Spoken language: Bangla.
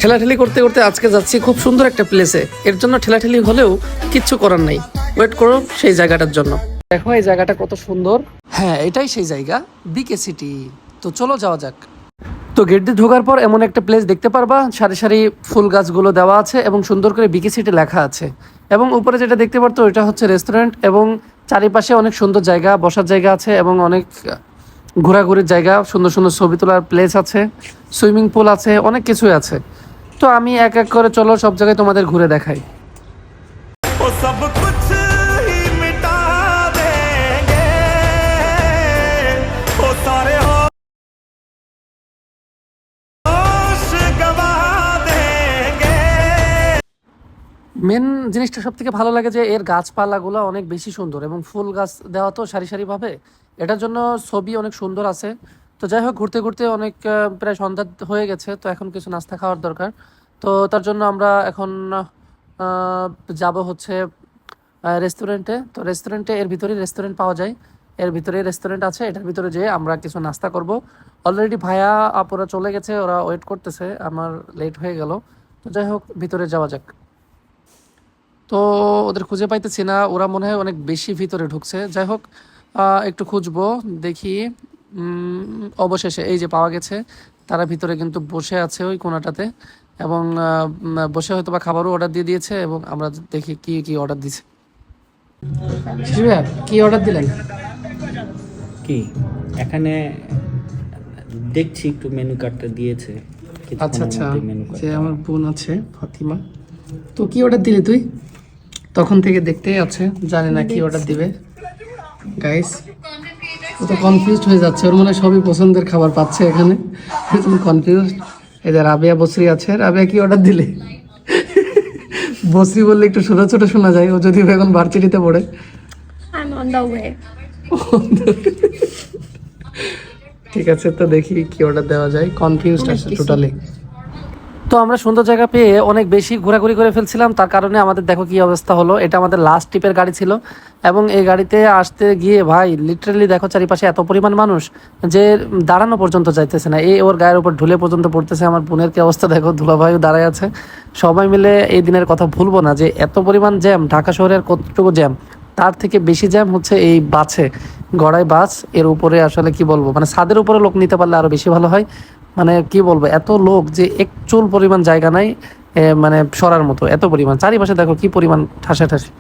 ঠেলাঠেলি করতে করতে আজকে যাচ্ছি খুব সুন্দর একটা প্লেসে। এর জন্য ঠেলাঠেলি হলেও কিচ্ছু করার নাই, ওয়েট করো সেই জায়গাটার জন্য। দেখো এই জায়গাটা কত সুন্দর। হ্যাঁ, এটাই সেই জায়গা, বিকে সিটি। তো চলো যাওয়া যাক। তো গেট দিয়ে ঢোকার পর এমন একটা প্লেস দেখতে পারবা, সারি সারি ফুল গাছগুলো দেওয়া আছে এবং সুন্দর করে বিকে সিটি লেখা আছে। এবং উপরে যেটা দেখতে পারতো ওইটা হচ্ছে রেস্টুরেন্ট, এবং চারিপাশে অনেক সুন্দর জায়গা, বসার জায়গা আছে এবং অনেক ঘোরাঘুরির জায়গা, সুন্দর সুন্দর ছবি তোলার প্লেস আছে, সুইমিং পুল আছে, অনেক কিছুই আছে। তো আমি এক এক করে চলো সব জায়গায় তোমাদের ঘুরে দেখাই। মেন জিনিসটা সব থেকে ভালো লাগে যে এর গাছপালাগুলো অনেক বেশি সুন্দর এবং ফুল গাছ দেওয়া তো সারি সারিভাবে, এটার জন্য ছবি অনেক সুন্দর আছে। তো যাই হোক, ঘুরতে ঘুরতে অনেক প্রায় সন্ধ্যা হয়ে গেছে, তো এখন কিছু নাস্তা খাওয়ার দরকার। তো তার জন্য আমরা এখন যাব হচ্ছে রেস্টুরেন্টে। তো রেস্টুরেন্টে এর ভিতরেই রেস্টুরেন্ট পাওয়া যায়, এর ভিতরেই রেস্টুরেন্ট আছে, এটার ভিতরে যেয়ে আমরা কিছু নাস্তা করব। অলরেডি ভাইয়া আপুরা চলে গেছে, ওরা ওয়েট করতেছে, আমার লেট হয়ে গেল। তো যাই হোক, ভিতরে যাওয়া যাক। তো ওদের খুঁজে পাইতেছি না, ওরা মনে হয় অনেক বেশি ভিতরে ঢুকছে। যাই হোক, একটু খুঁজবো, দেখি। অবশেষে এই যে পাওয়া গেছে, তারা ভিতরে কিন্তু বসে আছে ওই কোণাটাতে, এবং বসে হয়তো বা খাবারও অর্ডার দিয়ে দিয়েছে, এবং আমরা দেখি কি কি অর্ডার দিছে। কি অর্ডার দিলেন? কি এখানে দেখছি, একটু মেনু কার্ডটা দিয়েছে। আচ্ছা আচ্ছা, যে আমার বোন আছে ফাতিমা। তো কি অর্ডার দিলি তুই? তখন থেকে দেখতেই আছে, জানি না কি অর্ডার দিবে। গাইস, ও তো কনফিউজড হয়ে যাচ্ছে, ওর মনে হয় সবই পছন্দের খাবার পাচ্ছে এখানে, কনফিউজড। এই যে রাবিয়া বসরি আছে, রাবিয়া কি অর্ডার দিলে? বসরি বললে একটু ছোট ছোট শোনা যায়, ও যদি এখন ভার্সিটিতে পড়ে। I'm on the way. ঠিক আছে, তো দেখি কি অর্ডার দেওয়া যায়, কনফিউজড আছে টোটালি। তো আমরা সুন্দর জায়গা পেয়ে অনেক বেশি ঘোরাঘুরি করে ফেলছিলাম, তার কারণে আমাদের দেখো কি অবস্থা হলো। এটা আমাদের লাস্ট ট্রিপের গাড়ি ছিল, এবং এই গাড়িতে আসতে গিয়ে ভাই লিটারালি দেখো চারিপাশে এত পরিমাণ মানুষ যে দাঁড়ানো পর্যন্ত যাইতেছে না, এই ওর গায়ের উপর ঢুলে পর্যন্ত পড়তেছে। আমার বোনের কি অবস্থা দেখো, দুলাভাইও দাঁড়ায় আছে। সবাই মিলে এই দিনের কথা ভুলবো না, যে এত পরিমাণ জ্যাম, ঢাকা শহরের কতটুকু জ্যাম, তার থেকে বেশি জ্যাম হচ্ছে এই বাসে, গড়াই বাস। এর উপরে আসলে কি বলবো, মানে ছাদের উপরে লোক নিতে পারলে আরো বেশি ভালো হয়। মানে কি বলবো, এত লোক যে একচুল পরিমাণ জায়গা নাই মানে সরার মতো, এত পরিমাণ। চারিপাশে দেখো কি পরিমাণ ঠাসাঠাসি।